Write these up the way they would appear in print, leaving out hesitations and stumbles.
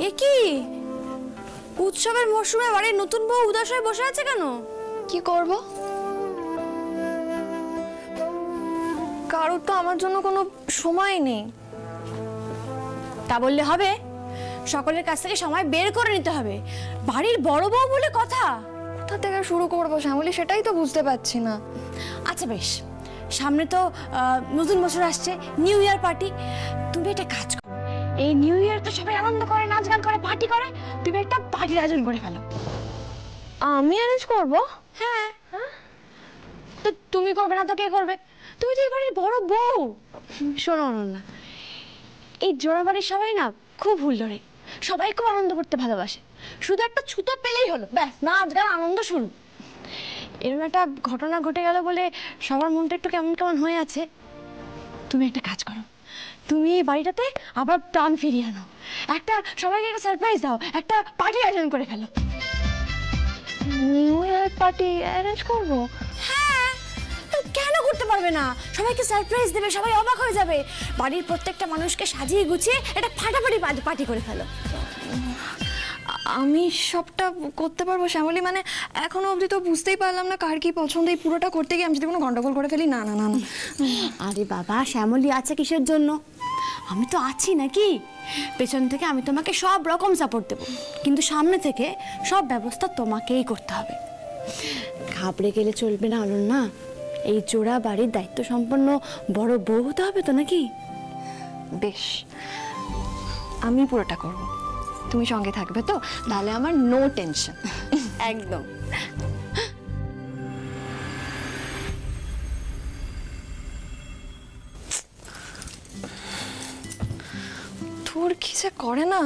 এ কি উৎসবের মরশুমে বাড়ির নতুন বউ উদাস হয়ে বসে আছে কেন? কি করব? কারোর তো আমার জন্য কোনো সময় নেই। তা বললে হবে? সকলের কাছ থেকে সময় বের করে নিতে হবে। বাড়ির বড় বউ বলে কথা। কোথা থেকে শুরু করবো শ্যামলী, সেটাই তো বুঝতে পারছি না। আচ্ছা বেশ, সামনে তো নতুন বছর আসছে, নিউ ইয়ার পার্টি। তুমি একটা কাজ করো, এই নিউ ইয়ার তো সবাই আনন্দ করে, নাচ গান করে, পার্টি করে, তুমি একটা পার্টির আয়োজন করে ফেলো। আমি অ্যারেঞ্জ করব? হ্যাঁ। তো তুমি করবে না তো কে করবে? তুমি তো এই বাড়ির বড় বউ। শোনো না, এই জোড়া বাড়ির সবাই না খুব ভুল ধরে, সবাই খুব আনন্দ করতে ভালোবাসে। শুধু একটা ছুতো পেলেই হলো, ব্যাস নাচ গান আনন্দ শুরু। এরকম একটা ঘটনা ঘটে গেল বলে সবার মনটা একটু কেমন কেমন হয়ে আছে। তুমি একটা কাজ করো, তুমি এই বাড়িটাতে আবার প্রাণ ফিরিয়ে আনো, একটা সবাইকে একটা সারপ্রাইজ দাও, একটা পার্টি আয়োজন করে ফেলো। নিউ ইয়ার পার্টি অ্যারেঞ্জ করব? হ্যাঁ, কেন করতে পারবে না? সবাইকে সারপ্রাইজ দেবে, সবাই অবাক হয়ে যাবে। বাড়ির প্রত্যেকটা মানুষকে সাজিয়ে গুছিয়ে একটা ফাটাফাটি পার্টি করে ফেলো। আমি সবটা করতে পারবো শ্যামলী, মানে এখনো অবধি তো বুঝতেই পারলাম না কার কি পছন্দ। এই পুরোটা করতে গিয়ে আমি যদি কোনো গন্ডগোল করে ফেলি, না না না না। আরে বাবা, শ্যামলী আছে কিসের জন্য? আমি তো আছি নাকি? পেছন থেকে আমি তোমাকে সব রকম সাপোর্ট দেবো, কিন্তু সামনে থেকে সব ব্যবস্থা তোমাকেই করতে হবে। ঘাবড়ে গেলে চলবে না, হলো না? এই জোড়া বাড়ির দায়িত্ব সম্পন্ন বড় বউ হতে হবে তো নাকি? বেশ, আমি পুরোটা করব, তুমি সঙ্গে থাকবে তো? তাহলে আমার নো টেনশন। একদম। তোর কি যে করে না।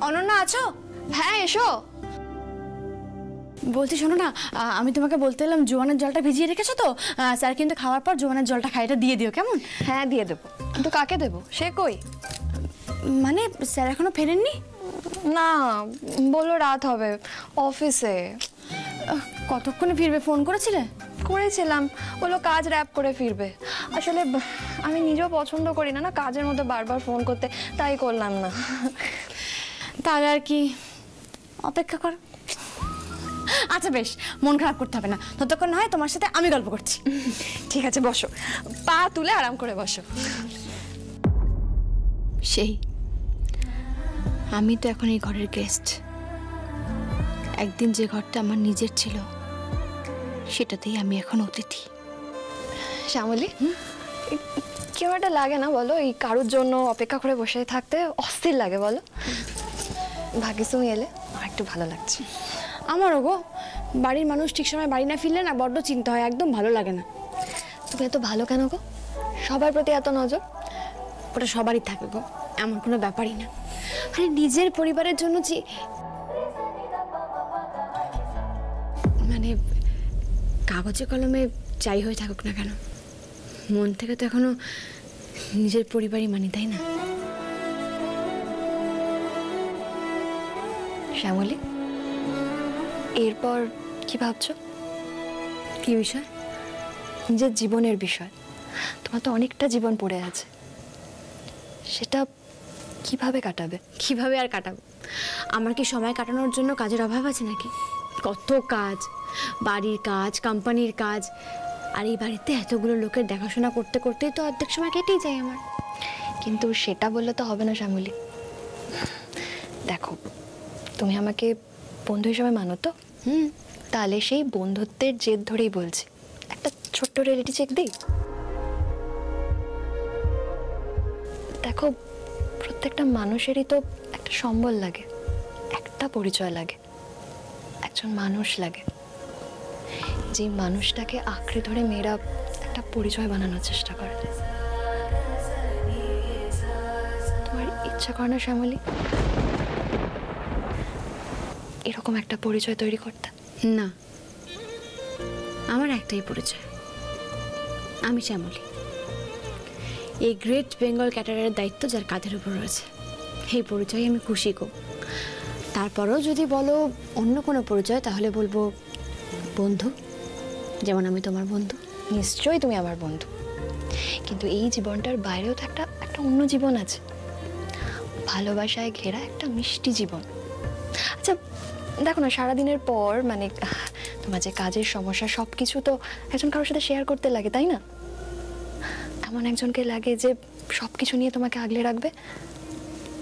অনন্যা আছো? হ্যাঁ এসো। বলছি শোনো না, আমি তোমাকে বলতে এলাম জোয়ানের জলটা ভিজিয়ে রেখেছো তো? স্যার কিন্তু খাওয়ার পর জোয়ানের জলটা খাইটা দিয়ে দিও, কেমন? হ্যাঁ দিয়ে দেবো, কিন্তু কাকে দেবো? সে কই? মানে স্যার এখনো ফেরেননি? না, বললো রাত হবে অফিসে। কতক্ষণে ফিরবে? ফোন করেছিলে? করেছিলাম, বললো কাজ র্যাপ করে ফিরবে। আসলে আমি নিজেও পছন্দ করি না না কাজের মধ্যে বারবার ফোন করতে, তাই করলাম না। তাহলে আর কি, অপেক্ষা কর। আচ্ছা বেশ, মন খারাপ করতে হবে না, ততক্ষণ না হয় তোমার সাথে আমি গল্প করছি। ঠিক আছে, বসো, পা তুলে আরাম করে বসো। সেই আমি তো এখন এই ঘরের গেস্ট। একদিন যে ঘরটা আমার নিজের ছিল, সেটাতেই আমি এখন অতিথি। শ্যামলী, কেউ একটা লাগে না বলো, এই কারোর জন্য অপেক্ষা করে বসে থাকতে অস্থির লাগে বলো? ভাগ্যিস তুমি এলে, আমার একটু ভালো লাগছে। আমারও গো, বাড়ির মানুষ ঠিক সময় বাড়ি না ফিরলে না বড্ড চিন্তা হয়, একদম ভালো লাগে না। তুমি এত ভালো কেন গো? সবার প্রতি এত নজর? ওটা সবারই থাকে গো, এমন কোনো ব্যাপারই না। আরে নিজের পরিবারের জন্য যে মানে কাগজে কলমে যাই হয়ে থাকুক না কেন, মন থেকে তো এখনো নিজের পরিবারই মানি, তাই না? শ্যামলী, এরপর কি ভাবছো? কি বিষয়? নিজের জীবনের বিষয়। তোমার তো অনেকটা জীবন পড়ে আছে, সেটা কিভাবে কাটাবে? কিভাবে আর কাটাবো? আমার কি সময় কাটানোর জন্য কাজের অভাব আছে নাকি? কত কাজ, বাড়ির কাজ, কোম্পানির কাজ, আর এই বাড়িতে এতগুলো লোকের দেখাশোনা করতে করতেই তো অর্ধেক সময় কেটেই যায় আমার। কিন্তু সেটা বললে তো হবে না শ্যামলী। দেখো, তুমি আমাকে বন্ধু হিসেবে মানো তো? তাহলে সেই বন্ধুত্বের জেদ ধরেই বলছি, একটা ছোট্ট রিয়েলিটি চেক দিই। দেখো, প্রত্যেকটা মানুষেরই তো একটা সম্বল লাগে, একটা পরিচয় লাগে, একজন মানুষ লাগে, যে মানুষটাকে আঁকড়ে ধরে মেয়েরা একটা পরিচয় বানানোর চেষ্টা করে। তোমার ইচ্ছা করে না শ্যামলী এরকম একটা পরিচয় তৈরি করতে? না, আমার একটাই পরিচয়, আমি শ্যামলী। এই গ্রেট বেঙ্গল ক্যাটারের দায়িত্ব যার কাঁধের উপর রয়েছে, এই পরিচয়ে আমি খুশি গো। তারপরেও যদি বলো অন্য কোনো পরিচয়, তাহলে বলবো বন্ধু, যেমন আমি তোমার বন্ধু। নিশ্চয়ই তুমি আমার বন্ধু, কিন্তু এই জীবনটার বাইরেও তো একটা একটা অন্য জীবন আছে, ভালোবাসায় ঘেরা একটা মিষ্টি জীবন। আচ্ছা দেখো না, সারাদিনের পর মানে তোমার যে কাজের সমস্যা সব কিছু তো একজন কারোর সাথে শেয়ার করতে লাগে, তাই না? এমন একজনকে লাগে যে সব কিছু নিয়ে তোমাকে আগলে রাখবে,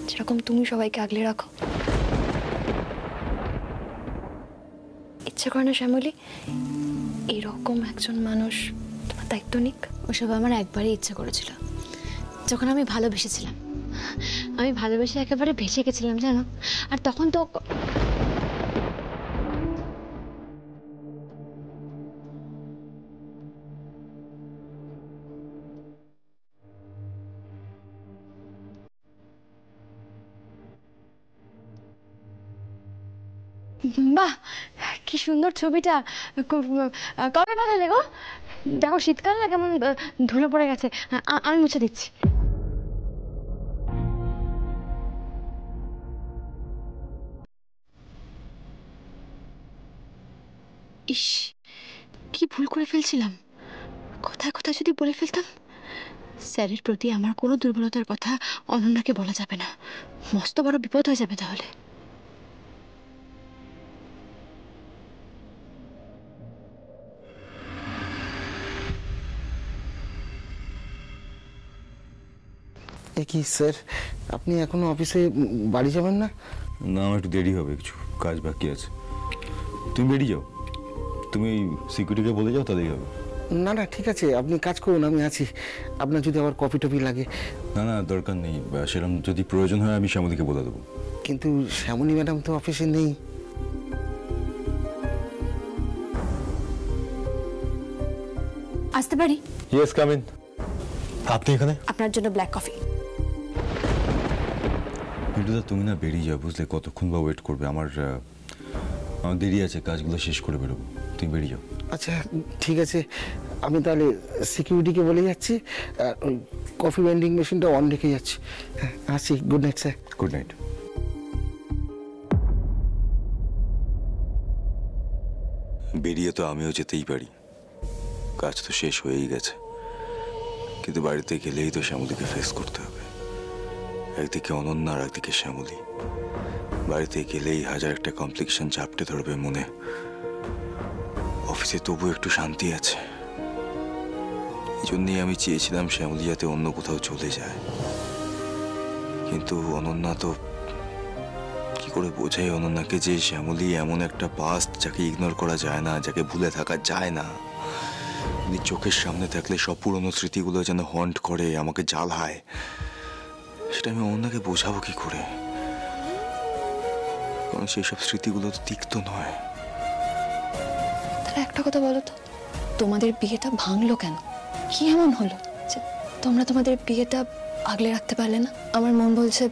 যেরকম তুমি সবাইকে আগলে রাখো। ইচ্ছে করে না শ্যামলী এরকম একজন মানুষ তোমার দায়িত্ব নিক? ওসব আমার একবারই ইচ্ছে করেছিল, যখন আমি ভালোবেসেছিলাম। আমি ভালোবেসে একেবারে ভেসে গেছিলাম জানো। আর তখন তো বাহ, কি সুন্দর ছবিটা। কবে পাঠালে গো? দেখো শীতকাল না কেমন ধুলো পড়ে গেছে। আমি মুছে দিচ্ছি। ইস, কি ভুল করে ফেলছিলাম। কথায় কথায় যদি বলে ফেলতাম। স্যারের প্রতি আমার কোনো দুর্বলতার কথা অনন্যাকে বলা যাবে না, মস্ত বড় বিপদ হয়ে যাবে তাহলে। এ কি স্যার, আপনি এখনো অফিসে বাড়ি যাবেন না? না, আমার একটু দেরি হবে, কিছু কাজ বাকি আছে। তুমি বেরিয়ে যাও, তুমি সিকিউরিটিকে বলে যাও, তাহলেই হবে। না না ঠিক আছে, আপনি কাজ করুন, আমি আছি। আপনার যদি আবার কফি টফি লাগে। না না, দরকার নেই, সেরকম যদি প্রয়োজন হয় আমি শ্যামলীকে বলে দেবো। কিন্তু শ্যামলী ম্যাডাম তো অফিসে নেই। আসতে পারি? Yes, come in. আপনি এখানে? আপনার জন্য ব্ল্যাক কফি। মিঠুদা তুমি না বেরিয়ে যাও, বুঝলে? কতক্ষণ বা ওয়েট করবে? আমার দেরি আছে, কাজগুলো শেষ করে বেরোবো। তুমি বেরিয়ে যাও। আচ্ছা ঠিক আছে, আমি তাহলে সিকিউরিটিকে বলে যাচ্ছি, ওই কফি ভেন্ডিং মেশিনটা অন রেখে যাচ্ছি। হ্যাঁ আসি, good night sir. Good night. বেরিয়ে তো আমিও যেতেই পারি, কাজ তো শেষ হয়েই গেছে। কিন্তু বাড়িতে গেলেই তো শ্যামলীকে ফেস করতে হবে। একদিকে অনন্যা আর একদিকে শ্যামলী। বাড়িতে গেলেই হাজার একটা কমপ্লিকেশন চাপটে ধরবে মনে। অফিসে তবু একটু শান্তি আছে, এই জন্যই আমি চেয়েছিলাম শ্যামলী যাতে অন্য কোথাও চলে যায়। কিন্তু অনন্যা তো, কি করে বোঝাই অনন্যাকে যে শ্যামলী এমন একটা পাস্ট যাকে ইগনোর করা যায় না, যাকে ভুলে থাকা যায় না। চোখের সামনে থাকলে সব পুরনো স্মৃতিগুলো যেন হন্ট করে, আমাকে জ্বালায়। সেটা আমি অন্যকে বোঝাবো কি করে? কারণ সেই সব স্মৃতিগুলো তো তিক্ত নয়। তাহলে একটা কথা বলো তো, তোমাদের বিয়েটা ভাঙলো কেন? কি এমন হলো যে তোমরা তোমাদের বিয়েটা আগলে রাখতে পারলে না? আমার মন বলছে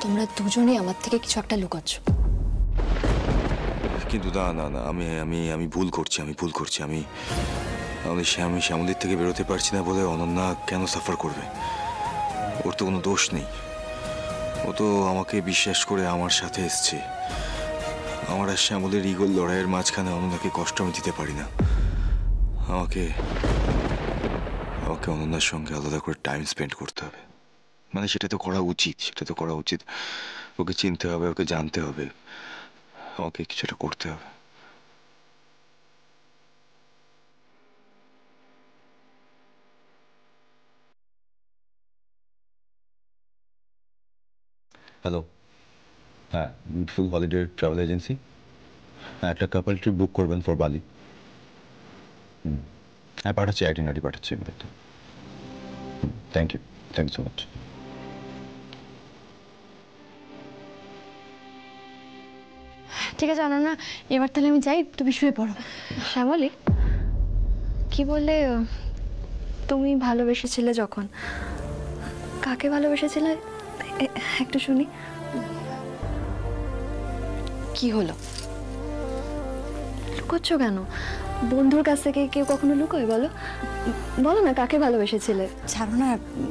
তোমরা দুজনেই আমার থেকে কিছু একটা লুকাচ্ছ। কিন্তু না না না, আমি আমি আমি ভুল করছি, আমি শ্যামলীর থেকে বেরোতে পারছি না বলে অনন্যা কেন সাফার করবে? ওর তো কোনো দোষ নেই। ও তো আমাকে বিশ্বাস করে আমার সাথে এসছে। আমার আর শ্যামলের ইগোর লড়াইয়ের মাঝখানে অনন্যাকে কষ্ট আমি দিতে পারি না। আমাকে অনন্যার সঙ্গে আলাদা করে টাইম স্পেন্ড করতে হবে। মানে সেটা তো করা উচিত। ওকে চিনতে হবে, ওকে জানতে হবে, আমাকে কিছুটা করতে হবে। হ্যালো, হ্যাঁ, বিউটিফুল হলিডে ট্রাভেল এজেন্সি। হ্যাঁ, একটা কাপল ট্রিপ বুক করবেন ফর বালি। হ্যাঁ পাঠাচ্ছি, আইটিনারি পাঠাচ্ছি। Thank you so much. ঠিক আছে অনন্যা, এবার তাহলে আমি যাই, তুমি শুয়ে পড়ো। শ্যামলী, কি বললে তুমি ভালোবেসেছিলে যখন? কাকে ভালোবেসেছিলে একটু শুনি। কি হলো? লুকোচ্ছ কেন? বন্ধুর কাছ থেকে কেউ কখনো লুকোয়? বলো বলো না, কাকে ভালোবেসেছিলে? ছাড়ো না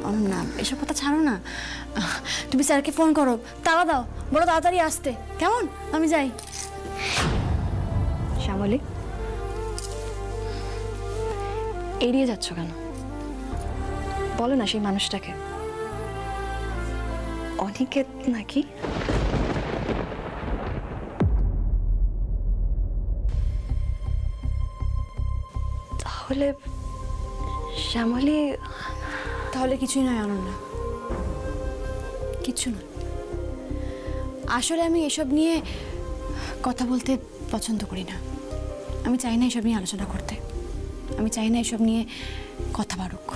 অনন্যা, এসব কথা ছাড়ো না। তুমি স্যারকে ফোন করো, তাড়া দাও, বড় তাড়াতাড়ি আসতে, কেমন? আমি যাই। শ্যামলী, এড়িয়ে যাচ্ছ কেন? বলো না সেই মানুষটাকে। অনিকেত নাকি? তাহলে শ্যামলী। তাহলে কিছুই নয় অনন্যা, কিচ্ছু না। আসলে আমি এসব নিয়ে কথা বলতে পছন্দ করি না। আমি চাই না এসব নিয়ে আলোচনা করতে, আমি চাই না এসব নিয়ে কথা বাড়ুক।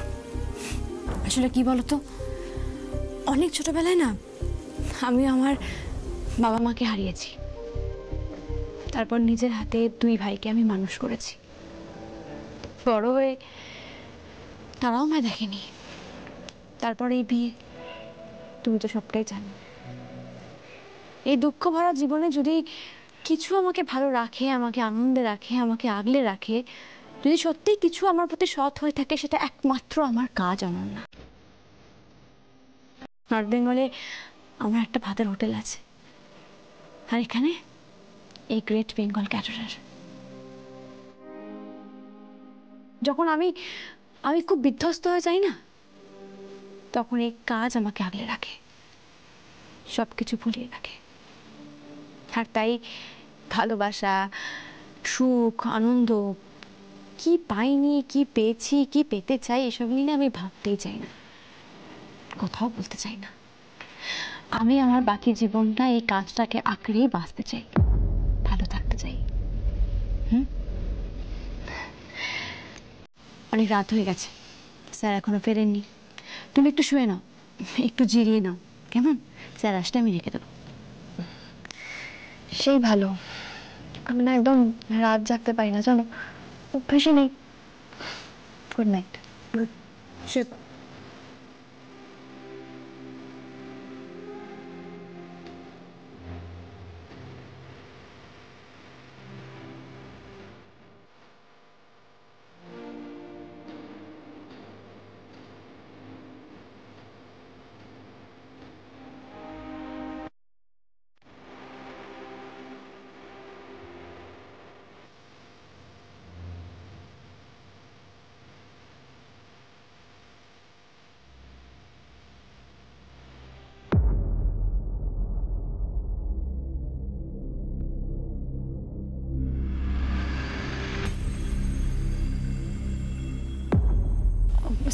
আসলে কি বলতো, অনেক ছোটবেলায় না আমি আমার বাবা মাকে হারিয়েছি। তারপর নিজের হাতে 2 ভাইকে আমি মানুষ করেছি। বড় হয়ে তারাও আমায় দেখেনি। তারপর এই বিয়ে, তুমি তো সবটাই জানো। এই দুঃখ ভরা জীবনে যদি কিছু আমাকে ভালো রাখে, আমাকে আনন্দে রাখে, আমাকে আগলে রাখে, যদি সত্যিই কিছু আমার প্রতি সৎ হয়ে থাকে, সেটা একমাত্র আমার কাজ অনন্যা। নর্থ বেঙ্গলে আমার একটা ভাতের হোটেল আছে, আর এখানে এই গ্রেট বেঙ্গল ক্যাটারার। যখন আমি খুব বিধ্বস্ত হয়ে যাই না, তখন এই কাজ আমাকে আগলে রাখে, সবকিছু ভুলিয়ে রাখে। আর তাই ভালোবাসা, সুখ, আনন্দ কি পাইনি, কি পেয়েছি, কি পেতে চাই, এসব নিয়ে আমি ভাবতেই চাই না, কোথাও বলতে চাই না। আমি আমার বাকি জীবনটা এই কাজটাকে আঁকড়েই বাঁচতে চাই, ভালো থাকতে চাই। অনেক রাত হয়ে গেছে, স্যার এখনো ফেরেননি। তুমি একটু শুয়ে নাও, একটু জিরিয়ে নাও, কেমন? স্যার আসলে আমি রেখে দেবো। সেই ভালো। আমি না একদম রাত জাগতে পারি না জানো, অভ্যেসই নেই। Good night. শুয়ে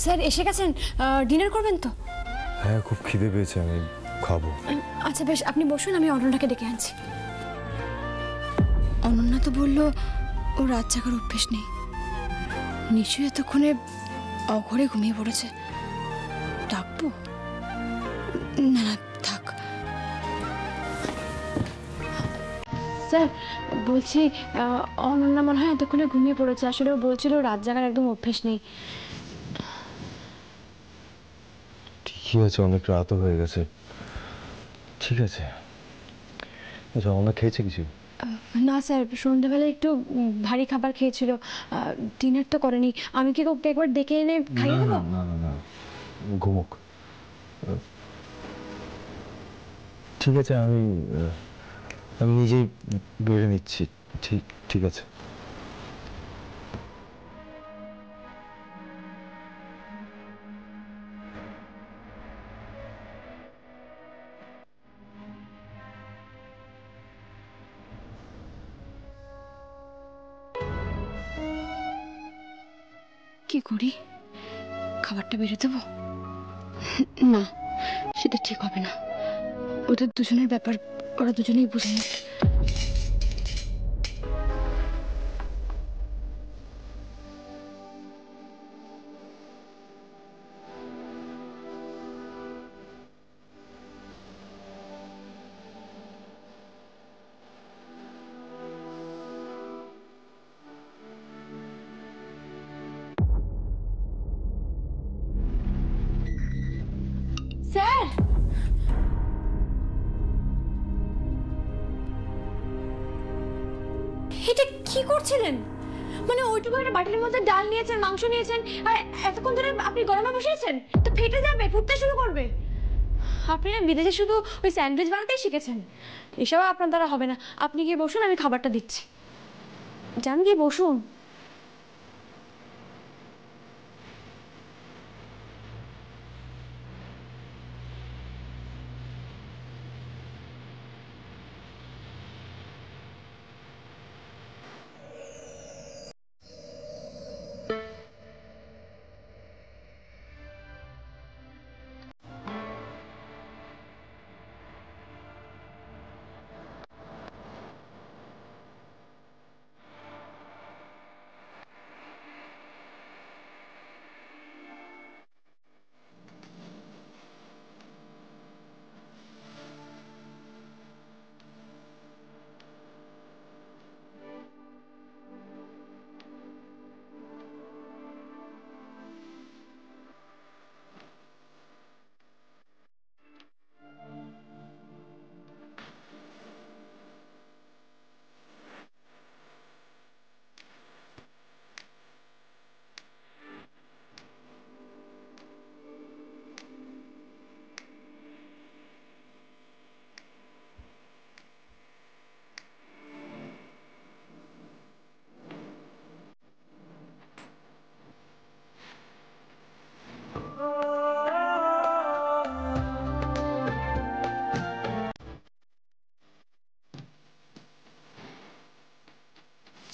স্যার এসে গেছেন, ডিনার করবেন তো? হ্যাঁ, খুব খিদে পেয়েছে, আমি খাবো। আচ্ছা বেশ, আপনি বসুন, আমি অনন্যাকে ডেকে আনছি। অনন্যা তো বললো ও রাত জাগার অভ্যেস নেই, নিশ্চয়ই এতক্ষণে অঘরে ঘুমিয়ে পড়েছে। ডাকবো? না না, থাক। স্যার বলছি, অনন্যা মনে হয় এতক্ষণে ঘুমিয়ে পড়েছে। আসলে ও বলছিল রাত জাগার একদম অভ্যেস নেই। ঠিক আছে, অনেক রাতও হয়ে গেছে। ঠিক আছে। আচ্ছা, অনেক খেয়েছে কিছু? না স্যার, সন্ধ্যাবেলায় একটু ভারী খাবার খেয়েছিল, ডিনার তো করেনি। আমি কি ওকে একবার ডেকে এনে খাইয়ে দেবো? না না না, ঘুমোক। ঠিক আছে, আমি নিজেই বেড়ে নিচ্ছি। ঠিক ঠিক আছে। কি করি, খাবারটা বেড়ে দেবো? না, সেটা ঠিক হবে না। ওদের দুজনের ব্যাপার, ওরা দুজনেই বুঝে নেবে। স্যার, এটা কি করছিলেন? মানে ওইটুকু একটা বাটির মধ্যে ডাল নিয়েছেন, মাংস নিয়েছেন, আর এতক্ষণ ধরে আপনি গরমে বসেছেন, তো ফেটে যাবে, ফুটতে শুরু করবে। আপনি না বিদেশে শুধু ওই স্যান্ডউইচ বানাতেই শিখেছেন, এসব আপনার দ্বারা হবে না। আপনি গিয়ে বসুন, আমি খাবারটা দিচ্ছি। যান, গিয়ে বসুন।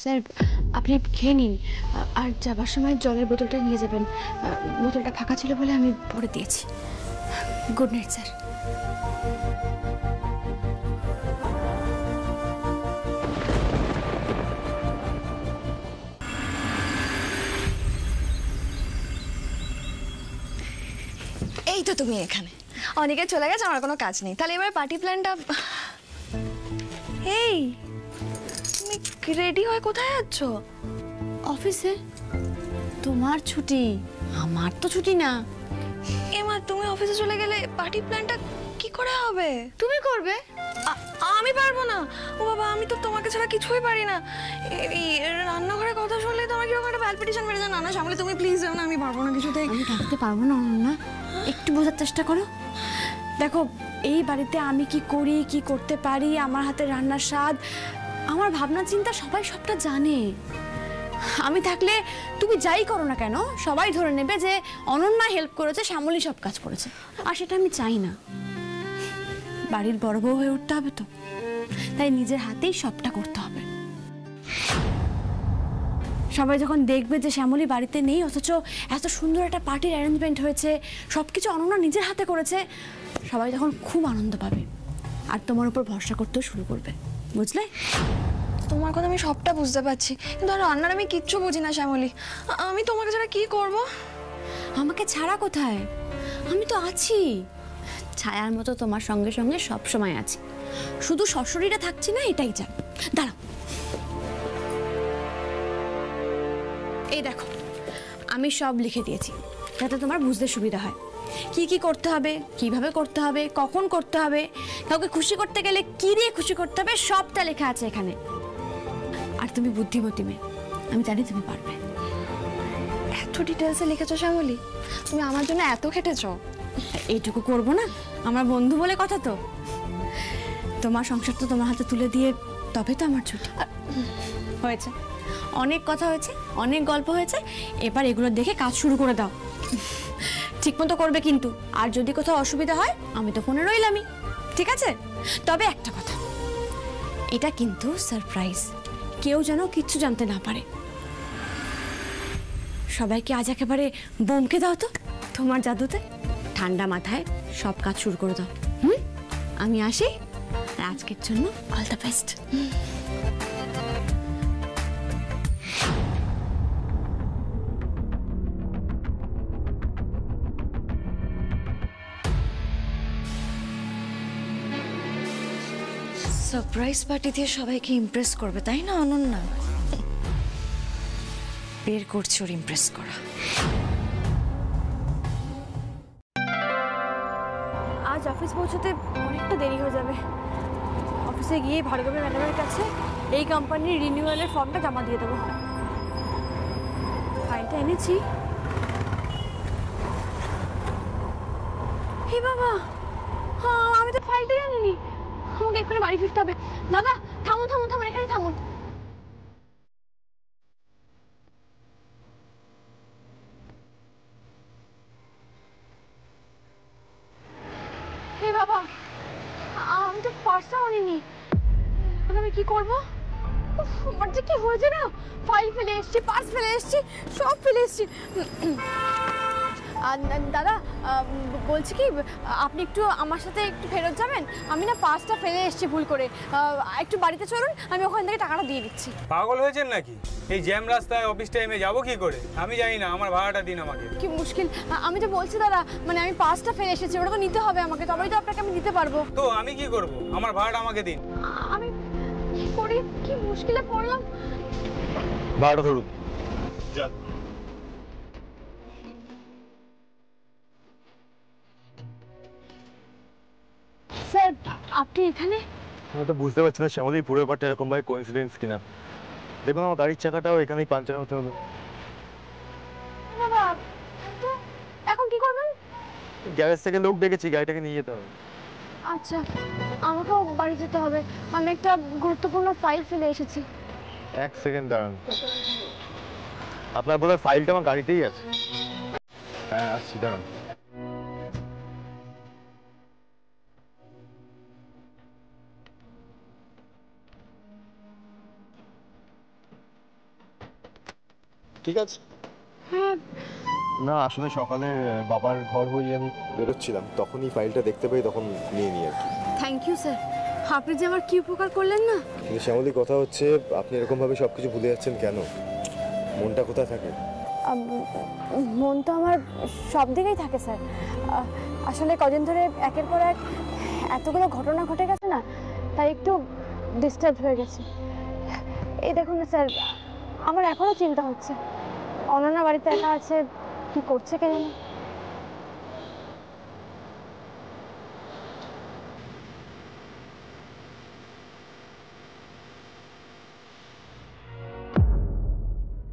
স্যার আপনি খেয়ে নিন, আর যাবার সময় জলের বোতলটা নিয়ে যাবেন। বোতলটা ফাঁকা ছিল বলে আমি ভরে দিয়েছি। Good night sir. এই তো তুমি এখানে, অনেকে চলে গেছে, আমার কোনো কাজ নেই। তাহলে এবার পার্টি প্ল্যানটা। এই তুমি রেডি হয়ে কোথায় যাচ্ছ? অফিসে। তোমার ছুটি, আমার তো ছুটি না। এমা তুমি অফিসে চলে গেলে পার্টি প্ল্যানটা কি করে হবে? তুমি করবে? আমি পারবো না। ও বাবা, আমি তো তোমাকে ছাড়া কিছুই পারি না। এই রান্নাঘরে কথা শুনলে তোমার কিরকম একটা প্যালপিটেশন বেড়ে যায়। না না সামলে তুমি প্লিজ যাও না, আমি পারবো না কিছুতেই। আমি থাকতে পারবো না অনন্যা, একটু বোঝার চেষ্টা করো। দেখো এই বাড়িতে আমি কি করি, কি করতে পারি, আমার হাতের রান্নার স্বাদ, আমার ভাবনা চিন্তা সবাই সবটা জানে। আমি থাকলে তুমি যাই করো না কেন সবাই ধরে নেবে যে অনন্যা হেল্প করেছে, শ্যামলী সব কাজ করেছে, আর সেটা আমি চাই না। বাড়ির বড় বউ হয়ে উঠতে হবে তো, তাই নিজের হাতেই সবটা করতে হবে। সবাই যখন দেখবে যে শ্যামলী বাড়িতে নেই অথচ এত সুন্দর একটা পার্টির অ্যারেঞ্জমেন্ট হয়েছে, সবকিছু অনন্যা নিজের হাতে করেছে, সবাই তখন খুব আনন্দ পাবে আর তোমার উপর ভরসা করতেও শুরু করবে, বুঝলে? তোমার কথা আমি সবটা বুঝতে পারছি, কিন্তু আর রান্নার আমি কিচ্ছু বুঝি না শ্যামলী। আমি তোমাকে ছাড়া কি করব? আমাকে ছাড়া কোথায়, আমি তো আছি ছায়ার মতো তোমার সঙ্গে সঙ্গে সব সময় আছি, শুধু সশরীরে থাকছি না এটাই যা। দাঁড়াও, এই দেখো আমি সব লিখে দিয়েছি যাতে তোমার বুঝতে সুবিধা হয়। কি কি করতে হবে, কিভাবে করতে হবে, কখন করতে হবে, কাউকে খুশি করতে গেলে কি দিয়ে খুশি করতে হবে, সবটা লেখা আছে এখানে। আর তুমি বুদ্ধিমতী মেয়ে, আমি জানি তুমি পারবে। এত ডিটেলসে লিখেছো শ্যামলী, তুমি আমার জন্য এত খেটেছো। এইটুকু করবো না, আমার বন্ধু বলে কথা তো। তোমার সংসার তো তোমার হাতে তুলে দিয়ে তবে তো আমার ছুটি হয়েছে। অনেক কথা হয়েছে, অনেক গল্প হয়েছে, এবার এগুলো দেখে কাজ শুরু করে দাও। ঠিক মতো করবে কিন্তু, আর যদি কোথাও অসুবিধা হয় আমি তো ফোনে রইলামই, ঠিক আছে? তবে একটা কথা, এটা কিন্তু সারপ্রাইজ, কেউ যেন কিচ্ছু জানতে না পারে। সবাইকে আজ একেবারে বোমকে দাও তো তোমার জাদুতে, ঠান্ডা মাথায় সব কাজ শুরু করে দাও। আমি আসি, আর আজকের জন্য all the best. Surprise party দিয়ে সবাইকে ইমপ্রেস করবে, তাই না অনন্যা? বের করছি ওর ইমপ্রেস করা। আজ অফিস পৌঁছতে অনেকটা দেরি হয়ে যাবে। অফিসে গিয়ে ভার্গবী ম্যাডামের কাছে এই কোম্পানির রিনিউয়ালের ফর্মটা জমা দিয়ে দেবো। ফাইলটা এনেছি। হে বাবা, হ্যাঁ আমি তো ফাইলটাই আনিনি, আমাকে এক্ষুনি বাড়ি ফিরতে হবে। দাদা থামুন থামুন থামুন, এখানে থামুন। হে বাবা, আমি তো পার্সটা আনিনি, এখন আমি কি করবো? উফ, আমার যে কি হয়েছে না, ফাইল ফেলে এসছি, পার্স ফেলে এসছি, সব ফেলে এসছি। দাদা বলছি কি, আপনি একটু আমার সাথে একটু ফেরত যাবেন? আমি না পার্সটা ফেলে এসছি ভুল করে, একটু বাড়িতে চলুন, আমি ওখান থেকে টাকাটা দিয়ে দিচ্ছি। পাগল হয়েছেন নাকি? এই জ্যাম রাস্তায় অফিস টাইমে যাবো কি করে? আমি জানি না, আমার ভাড়াটা দিন আমাকে। কি মুশকিল, আমি তো বলছি দাদা, মানে আমি পার্সটা ফেলে এসেছি, ওটা তো নিতে হবে আমাকে, তবেই তো আপনাকে আমি দিতে পারবো। তো আমি কি করব? আমার ভাড়াটা আমাকে দিন। আমি কি করি, কি মুশকিলে পড়লাম। ভাড়াটা ধরুন। স্যার আপনি এখানে? আমি তো বুঝতে পারছি না শ্যামলী পুরো ব্যাপারটা এরকম ভাবে কোইন্সিডেন্স কিনা। দেখুন আমার গাড়ির চাকাটাও এখানেই পাঞ্চার হতে হবে। বাবা, তো এখন কি করবেন? গ্যারেজ থেকে লোক ডেকেছি, গাড়িটাকে নিয়ে যেতে হবে। আচ্ছা, আমাকেও বাড়ি যেতে হবে, আমি একটা গুরুত্বপূর্ণ ফাইল ফেলে এসেছি। এক সেকেন্ড দাঁড়ান, আপনার বোধহয় ফাইলটা আমার গাড়িতেই আছে। হ্যাঁ আসছি, দাঁড়ান। ঠিক আছে? হ্যাঁ। না আসলে সকালে বাবার ঘর হয়ে আমি বেরোচ্ছিলাম, তখনই ফাইলটা দেখতে পাই, তখন নিয়ে নিই আর কি। থ্যাংক ইউ স্যার, আপনি যে আমার কি উপকার করলেন না। কিন্তু শ্যামলী, কথা হচ্ছে আপনি এরকমভাবে সব কিছু ভুলে যাচ্ছেন কেন? মনটা কোথায় থাকে? মন তো আমার সব দিকেই থাকে স্যার। আসলে কদিন ধরে একের পর এক এতগুলো ঘটনা ঘটে গেছে না, তাই একটু ডিস্টার্ব হয়ে গেছে। এই দেখুন না স্যার, আমার এখনো চিন্তা হচ্ছে অনন্যা বাড়িতে একা আছে, কি করছে কে জানে।